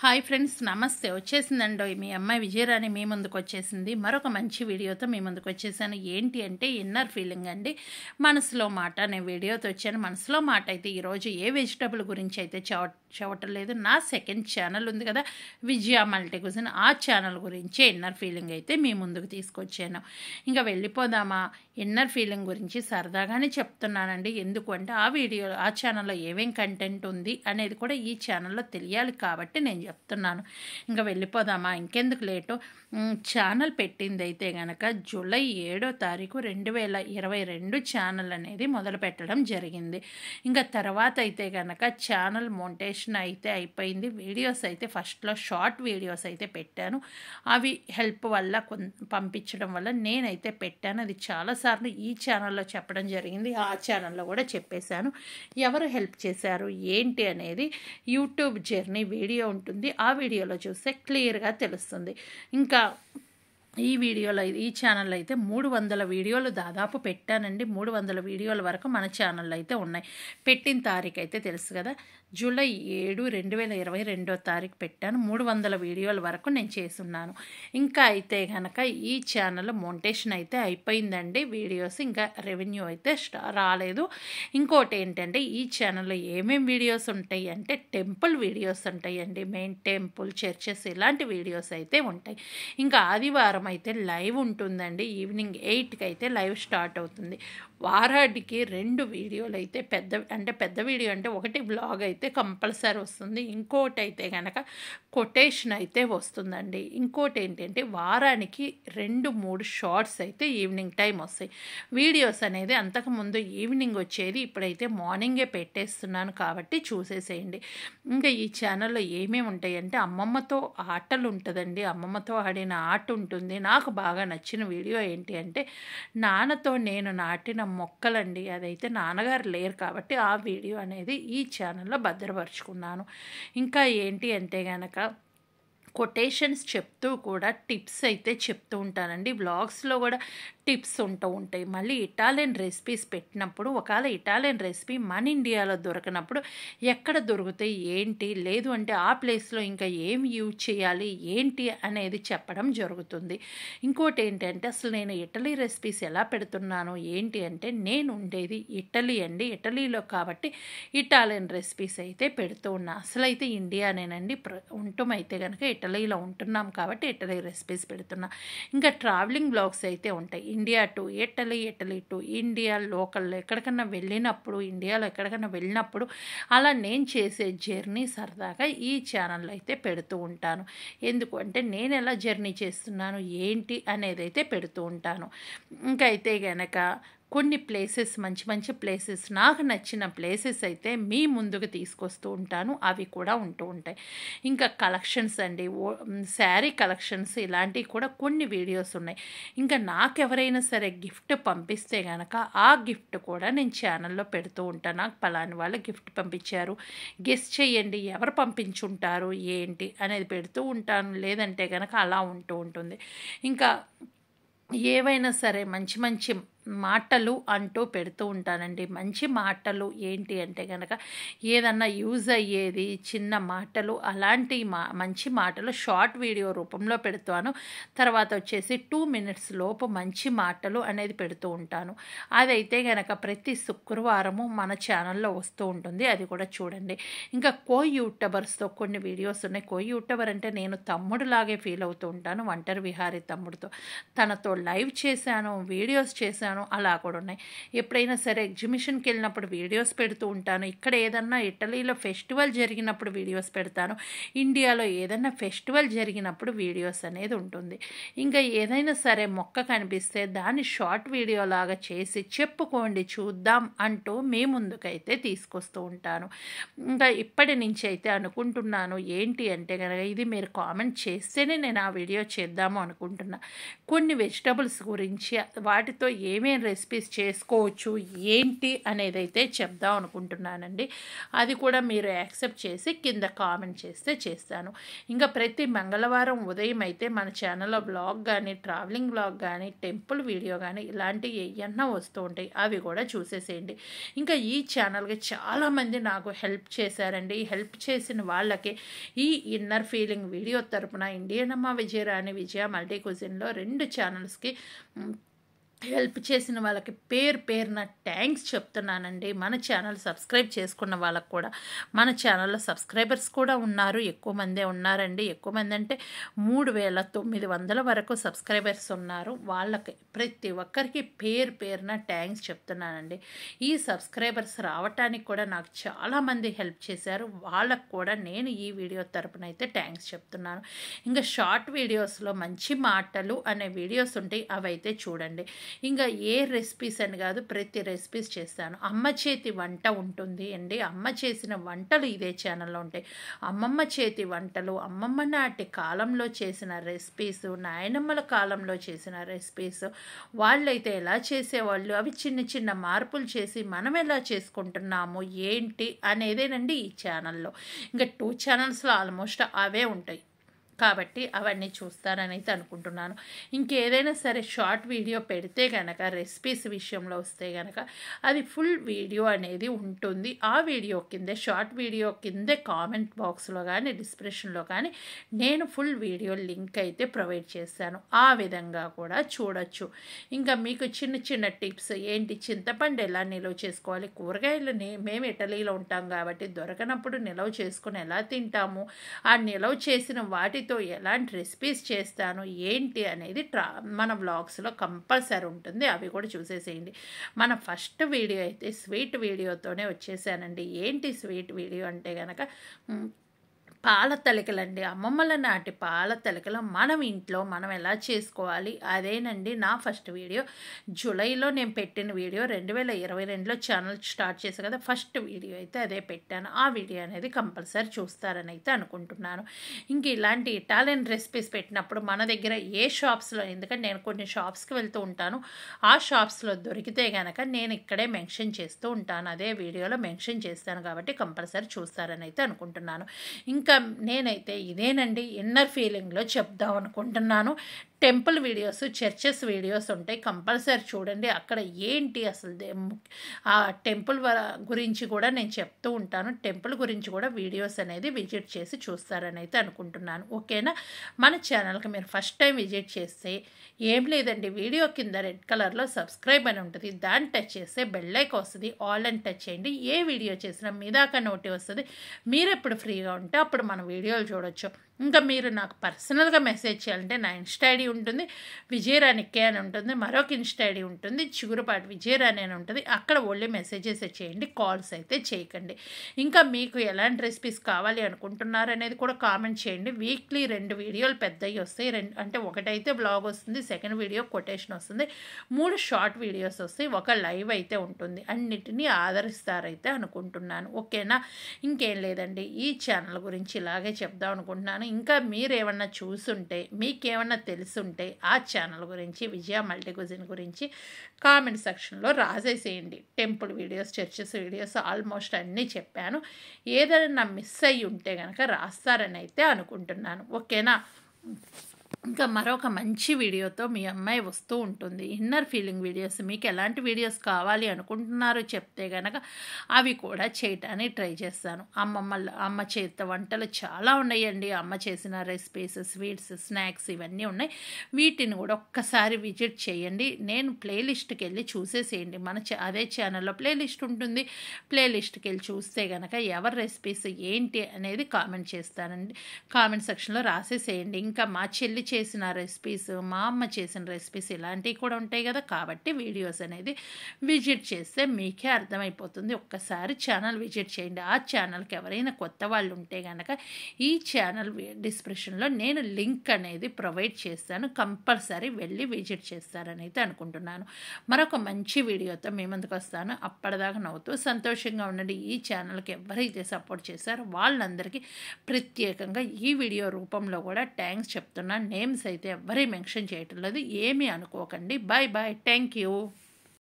Hi friends, నమస్తే. వచ్చేసిందండో మీ అమ్మాయి విజయరాణి మీ ముందుకు వచ్చేసింది. మరొక మంచి వీడియోతో మీ ముందుకు వచ్చేసాను. ఏంటి అంటే ఇన్నర్ ఫీలింగ్ అండి, మనసులో మాట అనే వీడియోతో వచ్చాను. మనసులో మాట అయితే ఈరోజు ఏ వెజిటబుల్ గురించి అయితే చవటలేదు. నా సెకండ్ ఛానల్ ఉంది కదా, విజయ మల్టీ కుజిన్, ఆ ఛానల్ గురించి ఇన్నర్ ఫీలింగ్ అయితే మీ ముందుకు తీసుకొచ్చాను. ఇంకా వెళ్ళిపోదామా? ఇన్నర్ ఫీలింగ్ గురించి సరదాగానే చెప్తున్నానండి. ఎందుకు అంటే ఆ ఛానల్లో ఏమేం కంటెంట్ ఉంది అనేది కూడా ఈ ఛానల్లో తెలియాలి కాబట్టి నేను చెప్తున్నాను. ఇంకా వెళ్ళిపోదామా? ఇంకెందుకు లేటు. ఛానల్ పెట్టింది అయితే కనుక జూలై 7వ తారీఖు 2022 ఛానల్ అనేది మొదలు పెట్టడం జరిగింది. ఇంకా తర్వాత అయితే కనుక ఛానల్ మోంటేషన్ అయితే అయిపోయింది. వీడియోస్ అయితే ఫస్ట్లో షార్ట్ వీడియోస్ అయితే పెట్టాను. అవి హెల్ప్ వల్ల పంపించడం వల్ల నేనైతే పెట్టాను. అది చాలాసార్లు ఈ ఛానల్లో చెప్పడం జరిగింది, ఆ ఛానల్లో కూడా చెప్పేశాను. ఎవరు హెల్ప్ చేశారు ఏంటి అనేది యూట్యూబ్ జర్నీ వీడియో ఉంటుంది, ఆ వీడియోలో చూస్తే క్లియర్గా తెలుస్తుంది. ఇంకా ఈ ఛానల్లో అయితే 300 వీడియోలు దాదాపు పెట్టానండి. 300 వీడియోల వరకు మన ఛానల్లో అయితే ఉన్నాయి. పెట్టిన తారీఖు అయితే తెలుసు కదా, జూలై 7, 2022 తారీఖు పెట్టాను. 300 వీడియోల వరకు నేను చేసున్నాను. ఇంకా అయితే కనుక ఈ ఛానల్ మోంటేషన్ అయితే అయిపోయిందండి. వీడియోస్ ఇంకా రెవెన్యూ అయితే రాలేదు. ఇంకోటి ఏంటంటే ఈ ఛానల్లో ఏమేమి వీడియోస్ ఉంటాయి అంటే టెంపుల్ వీడియోస్ ఉంటాయండి. మెయిన్ టెంపుల్, చర్చెస్ ఇలాంటి వీడియోస్ అయితే ఉంటాయి. ఇంకా ఆదివారం అయితే లైవ్ ఉంటుందండి. ఈవినింగ్ 8కి అయితే లైవ్ స్టార్ట్ అవుతుంది. వారానికి 2 వీడియోలు అయితే పెద్ద వీడియో అంటే ఒకటి బ్లాగ్ అయితే కంపల్సరీ వస్తుంది. ఇంకోటి అయితే కనుక కొటేషన్ అయితే వస్తుందండి. ఇంకోటి ఏంటంటే వారానికి 2-3 షార్ట్స్ అయితే ఈవినింగ్ టైం వస్తాయి. వీడియోస్ అనేది అంతకుముందు ఈవినింగ్ వచ్చేది, ఇప్పుడైతే మార్నింగే పెట్టేస్తున్నాను కాబట్టి చూసేసేయండి. ఇంకా ఈ ఛానల్లో ఏమేమి ఉంటాయంటే అమ్మమ్మతో ఆటలు ఉంటుందండి. అమ్మమ్మతో ఆడిన ఆట ఉంటుంది. నాకు బాగా నచ్చిన వీడియో ఏంటి అంటే నాన్నతో నేను నాటిన మొక్కలండి. అదైతే నాన్నగారు లేరు కాబట్టి ఆ వీడియో అనేది ఈ ఛానల్లో భద్రపరుచుకున్నాను. ఇంకా ఏంటి అంటే కనుక కొటేషన్స్ చెప్తూ కూడా టిప్స్ అయితే చెప్తూ ఉంటానండి. వ్లాగ్స్లో కూడా టిప్స్ ఉంటాయి. మళ్ళీ ఇటాలియన్ రెసిపీస్ పెట్టినప్పుడు ఒకవేళ ఇటాలియన్ రెసిపీ మన ఇండియాలో దొరకనప్పుడు ఎక్కడ దొరుకుతాయి ఏంటి, లేదు అంటే ఆ ప్లేస్లో ఇంకా ఏం యూజ్ చేయాలి ఏంటి అనేది చెప్పడం జరుగుతుంది. ఇంకోటి ఏంటంటే అసలు నేను ఇటలీ రెసిపీస్ ఎలా పెడుతున్నాను ఏంటి అంటే నేను ఉండేది ఇటలీ అండి. ఇటలీలో కాబట్టి ఇటాలియన్ రెసిపీస్ అయితే పెడుతూ ఉన్నా. అసలు అయితే ఇండియానేనండి, అయితే కనుక ఇటలీలో ఉంటున్నాం కాబట్టి ఇటలీ రెసిపీస్ పెడుతున్నా. ఇంకా ట్రావెలింగ్ బ్లాగ్స్ అయితే ఉంటాయి. India to Italy, Italy to India, లోకల్లో ఇండియాలో ఎక్కడికన్నా వెళ్ళినప్పుడు అలా నేను చేసే జర్నీ సరదాగా ఈ ఛానల్లో అయితే పెడుతూ ఉంటాను. ఎందుకు అంటే నేను ఎలా జర్నీ చేస్తున్నాను ఏంటి అనేది అయితే పెడుతూ ఉంటాను. ఇంకా అయితే గనక కొన్ని ప్లేసెస్, మంచి ప్లేసెస్, నాకు నచ్చిన ప్లేసెస్ అయితే మీ ముందుకు తీసుకొస్తూ ఉంటాను. అవి కూడా ఉంటూ ఉంటాయి. ఇంకా కలెక్షన్స్ అండి, శారీ కలెక్షన్స్ ఇలాంటివి కూడా కొన్ని వీడియోస్ ఉన్నాయి. ఇంకా నాకెవరైనా సరే గిఫ్ట్ పంపిస్తే కనుక ఆ గిఫ్ట్ కూడా నేను ఛానల్లో పెడుతూ ఉంటాను. నాకు పలాని వాళ్ళు గిఫ్ట్ పంపించారు, గెస్ చేయండి ఎవరు పంపించుంటారు ఏంటి అనేది పెడుతూ ఉంటాను. లేదంటే కనుక అలా ఉంటూ ఉంటుంది. ఇంకా ఏవైనా సరే మంచి మాటలు అంటూ పెడుతూ ఉంటానండి. మంచి మాటలు ఏంటి అంటే కనుక ఏదన్నా యూజ్ అయ్యేది చిన్న మాటలు, అలాంటి మంచి మాటలు షార్ట్ వీడియో రూపంలో పెడుతాను. తర్వాత వచ్చేసి 2 minutes లోపు మంచి మాటలు అనేది పెడుతూ ఉంటాను. అదైతే కనుక ప్రతి శుక్రవారము మన ఛానల్లో వస్తూ ఉంటుంది. అది కూడా చూడండి. ఇంకా యూట్యూబర్స్తో కొన్ని వీడియోస్ ఉన్నాయి. యూట్యూబర్ అంటే నేను తమ్ముడులాగే ఫీల్ అవుతూ ఉంటాను. ఒంటరి విహారీ తమ్ముడితో, తనతో లైవ్ చేశాను, వీడియోస్ చేశాను, అలా కూడా ఉన్నాయి. ఎప్పుడైనా సరే ఎగ్జిబిషన్కి వెళ్ళినప్పుడు వీడియోస్ పెడుతూ ఉంటాను. ఇక్కడ ఏదన్నా ఇటలీలో ఫెస్టివల్ జరిగినప్పుడు వీడియోస్ పెడతాను. ఇండియాలో ఏదన్నా ఫెస్టివల్ జరిగినప్పుడు వీడియోస్ అనేది ఉంటుంది. ఇంకా ఏదైనా సరే మొక్క కనిపిస్తే దాన్ని షార్ట్ వీడియో లాగా చేసి చెప్పుకోండి చూద్దాం అంటూ మీ ముందుకైతే తీసుకొస్తూ ఉంటాను. ఇంకా ఇప్పటి నుంచి అయితే అనుకుంటున్నాను ఏంటి అంటే కనుక ఇది మీరు కామెంట్ చేస్తేనే నేను ఆ వీడియో చేద్దాము అనుకుంటున్నా. కొన్ని వెజిటబుల్స్ గురించి వాటితో ఏమి ఏమేం రెసిపీస్ చేసుకోవచ్చు ఏంటి అనేది అయితే చెప్దాం అనుకుంటున్నానండి. అది కూడా మీరు యాక్సెప్ట్ చేసి కింద కామెంట్ చేస్తే చేస్తాను. ఇంకా ప్రతి మంగళవారం ఉదయం అయితే మన ఛానల్లో బ్లాగ్ కానీ, ట్రావెలింగ్ బ్లాగ్ కానీ, టెంపుల్ వీడియో కానీ ఇలాంటివి ఏమన్నా వస్తూ ఉంటాయి, అవి కూడా చూసేసేయండి. ఇంకా ఈ ఛానల్కి చాలామంది నాకు హెల్ప్ చేశారండి. హెల్ప్ చేసిన వాళ్ళకి ఈ ఇన్నర్ ఫీలింగ్ వీడియో తరపున ఇండియన్ అమ్మ విజయరాణి విజయ మల్టీ కుజిన్లో 2 ఛానల్స్కి హెల్ప్ చేసిన వాళ్ళకి పేరున థ్యాంక్స్ చెప్తున్నానండి. మన ఛానల్ సబ్స్క్రైబ్ చేసుకున్న వాళ్ళకు కూడా, మన ఛానల్లో సబ్స్క్రైబర్స్ కూడా ఉన్నారు, ఎక్కువ మందే ఉన్నారండి. ఎక్కువ మంది అంటే 3900 వరకు సబ్స్క్రైబర్స్ ఉన్నారు. వాళ్ళకి ప్రతి ఒక్కరికి పేరున థ్యాంక్స్ చెప్తున్నానండి. ఈ సబ్స్క్రైబర్స్ రావటానికి కూడా నాకు చాలామంది హెల్ప్ చేశారు. వాళ్ళకు కూడా నేను ఈ వీడియో తరపున అయితే థ్యాంక్స్ చెప్తున్నాను. ఇంకా షార్ట్ వీడియోస్లో మంచి మాటలు అనే వీడియోస్ ఉంటాయి, అవి అయితే చూడండి. ఇంకా ఏ రెసిపీస్ అని కాదు, ప్రతి రెసిపీస్ చేస్తాను. అమ్మ చేతి వంట ఉంటుంది అండి. అమ్మ చేసిన వంటలు ఇదే ఛానల్లో ఉంటాయి. అమ్మమ్మ చేతి వంటలు, అమ్మమ్మ నాటి కాలంలో చేసిన రెసిపీస్, నాయనమ్మల కాలంలో చేసిన రెసిపీస్, వాళ్ళైతే ఎలా చేసేవాళ్ళు, అవి చిన్న మార్పులు చేసి మనం ఎలా చేసుకుంటున్నాము ఏంటి అనేదేనండి ఈ ఛానల్లో. ఇంకా 2 ఛానల్స్లో ఆల్మోస్ట్ అవే ఉంటాయి కాబట్టి అవన్నీ చూస్తారని అయితే అనుకుంటున్నాను. ఇంకేదైనా సరే షార్ట్ వీడియో పెడితే కనుక, రెసిపీస్ విషయంలో వస్తే కనుక అది ఫుల్ వీడియో అనేది ఉంటుంది. ఆ వీడియో కిందే, షార్ట్ వీడియో కిందే కామెంట్ బాక్స్లో కానీ డిస్క్రిప్షన్లో కానీ నేను ఫుల్ వీడియో లింక్ అయితే ప్రొవైడ్ చేస్తాను. ఆ విధంగా కూడా చూడొచ్చు. ఇంకా మీకు చిన్న టిప్స్ ఏంటి, చింతపండు ఎలా నిల్వ చేసుకోవాలి, కూరగాయలు మేము ఇటలీలో ఉంటాం కాబట్టి దొరకనప్పుడు నిల్వ చేసుకుని ఎలా తింటాము, ఆ నిల్వ చేసిన వాటి ఎలాంటి రెసిపీస్ చేస్తాను ఏంటి అనేది మన వ్లాగ్స్లో కంపల్సరీ ఉంటుంది. అవి కూడా చూసేసేయండి. మన ఫస్ట్ వీడియో అయితే స్వీట్ వీడియోతోనే వచ్చేసానండి. ఏంటి స్వీట్ వీడియో అంటే కనుక పాల తలికలండి. అమ్మమ్మల నాటి పాల తలికలు మనం ఇంట్లో మనం ఎలా చేసుకోవాలి అదేనండి నా ఫస్ట్ వీడియో. జూలైలో నేను పెట్టిన వీడియో 2022లో ఛానల్ స్టార్ట్ చేశాను కదా, ఫస్ట్ వీడియో అయితే అదే పెట్టాను. ఆ వీడియో అనేది కంపల్సరీ చూస్తారని అయితే అనుకుంటున్నాను. ఇంక ఇలాంటి ఇటాలియన్ రెసిపీస్ పెట్టినప్పుడు మన దగ్గర ఏ షాప్స్లో, ఎందుకంటే నేను కొన్ని షాప్స్కి వెళ్తూ ఉంటాను, ఆ షాప్స్లో దొరికితే కనుక నేను ఇక్కడే మెన్షన్ చేస్తూ ఉంటాను, అదే వీడియోలో మెన్షన్ చేస్తాను కాబట్టి కంపల్సరీ చూస్తారని అయితే అనుకుంటున్నాను. ఇంకా నేనైతే ఇదేనండి ఇన్నర్ ఫీలింగ్లో చెప్దాం అనుకుంటున్నాను. టెంపుల్ వీడియోస్, చర్చెస్ వీడియోస్ ఉంటాయి, కంపల్సరీ చూడండి. అక్కడ ఏంటి అసలు ఆ టెంపుల్ గురించి కూడా నేను చెప్తూ ఉంటాను. టెంపుల్ గురించి కూడా వీడియోస్ అనేది విజిట్ చేసి చూస్తారని అయితే అనుకుంటున్నాను. ఓకేనా? మన ఛానల్కి మీరు ఫస్ట్ టైం విజిట్ చేస్తే ఏం లేదండి, వీడియో కింద రెడ్ కలర్లో సబ్స్క్రైబ్ అని ఉంటుంది, దాన్ని టచ్ చేస్తే బెల్ ఐకాన్ వస్తుంది, ఆల్ అని టచ్ చేయండి. ఏ వీడియో చేసినా మీ దాకా నోటి వస్తుంది. మీరు ఎప్పుడు ఫ్రీగా ఉంటే అప్పుడు మన వీడియోలు చూడొచ్చు. ఇంకా మీరు నాకు పర్సనల్గా మెసేజ్ చేయాలంటే నా ఇన్స్టా ఐడి ఉంటుంది, విజయరాణికే అని ఉంటుంది, మరొక ఇన్స్టా ఐడి ఉంటుంది, చిగురుపాటి విజయరాణి అని ఉంటుంది. అక్కడ ఓన్లీ మెసేజెస్ చేయండి, కాల్స్ అయితే చేయకండి. ఇంకా మీకు ఎలాంటి రెసిపీస్ కావాలి అనుకుంటున్నారు అనేది కూడా కామెంట్ చేయండి. వీక్లీ 2 వీడియోలు పెద్దవి వస్తాయి. అంటే ఒకటైతే బ్లాగ్ వస్తుంది, సెకండ్ వీడియో కొటేషన్ వస్తుంది, 3 షార్ట్ వీడియోస్ వస్తాయి, ఒక లైవ్ అయితే ఉంటుంది. అన్నిటినీ ఆదరిస్తారైతే అనుకుంటున్నాను. ఓకేనా? ఇంకేం లేదండి, ఈ ఛానల్ గురించి ఇలాగే చెప్దాం అనుకుంటున్నాను. ఇంకా మీరేమన్నా చూసుంటే, మీకేమన్నా తెలుసుంటే ఆ ఛానల్ గురించి, విజయ మల్టీ కుజిన్ గురించి కామెంట్ సెక్షన్లో రాసేసేయండి. Temple videos, churches videos almost అన్నీ చెప్పాను. ఏదైనా మిస్ అయ్యి ఉంటే కనుక రాస్తారని అయితే అనుకుంటున్నాను. ఓకేనా? ఇంకా మరొక మంచి వీడియోతో మీ అమ్మాయి వస్తూ ఉంటుంది. ఇన్నర్ ఫీలింగ్ వీడియోస్, మీకు ఎలాంటి వీడియోస్ కావాలి అనుకుంటున్నారో చెప్తే కనుక అవి కూడా చేయటానికి ట్రై చేస్తాను. అమ్మ చేత వంటలు చాలా ఉన్నాయండి. అమ్మ చేసిన రెసిపీస్, స్వీట్స్, స్నాక్స్ ఇవన్నీ ఉన్నాయి. వీటిని కూడా ఒక్కసారి విజిట్ చేయండి. నేను ప్లేలిస్ట్కి వెళ్ళి చూసేసేయండి. అదే ఛానల్లో ప్లేలిస్ట్ ఉంటుంది. ప్లేలిస్ట్కి వెళ్ళి చూస్తే కనుక ఎవరి రెసిపీస్ ఏంటి అనేది కామెంట్ చేస్తానండి. కామెంట్ సెక్షన్లో రాసేసేయండి. ఇంకా మా చెల్లి చేసిన రెసిపీస్, మా అమ్మ చేసిన రెసిపీస్ ఇలాంటివి కూడా ఉంటాయి కదా, కాబట్టి వీడియోస్ అనేది విజిట్ చేస్తే మీకే అర్థమైపోతుంది. ఒక్కసారి ఛానల్ విజిట్ చేయండి. ఆ ఛానల్కి ఎవరైనా కొత్త వాళ్ళు ఉంటే కనుక ఈ ఛానల్ డిస్క్రిప్షన్లో నేను లింక్ అనేది ప్రొవైడ్ చేస్తాను, కంపల్సరీ వెళ్ళి విజిట్ చేస్తారని అయితే అనుకుంటున్నాను. మరొక మంచి వీడియోతో మీ ముందుకు వస్తాను. అప్పటిదాకా నవ్వుతూ సంతోషంగా ఉండండి. ఈ ఛానల్కి ఎవరైతే సపోర్ట్ చేశారో వాళ్ళందరికీ ప్రత్యేకంగా ఈ వీడియో రూపంలో కూడా థ్యాంక్స్ చెప్తున్నాను. నేమ్స్ అయితే ఎవరీ మెన్షన్ చేయటం లేదు, ఏమీ అనుకోకండి. Bye bye, thank you.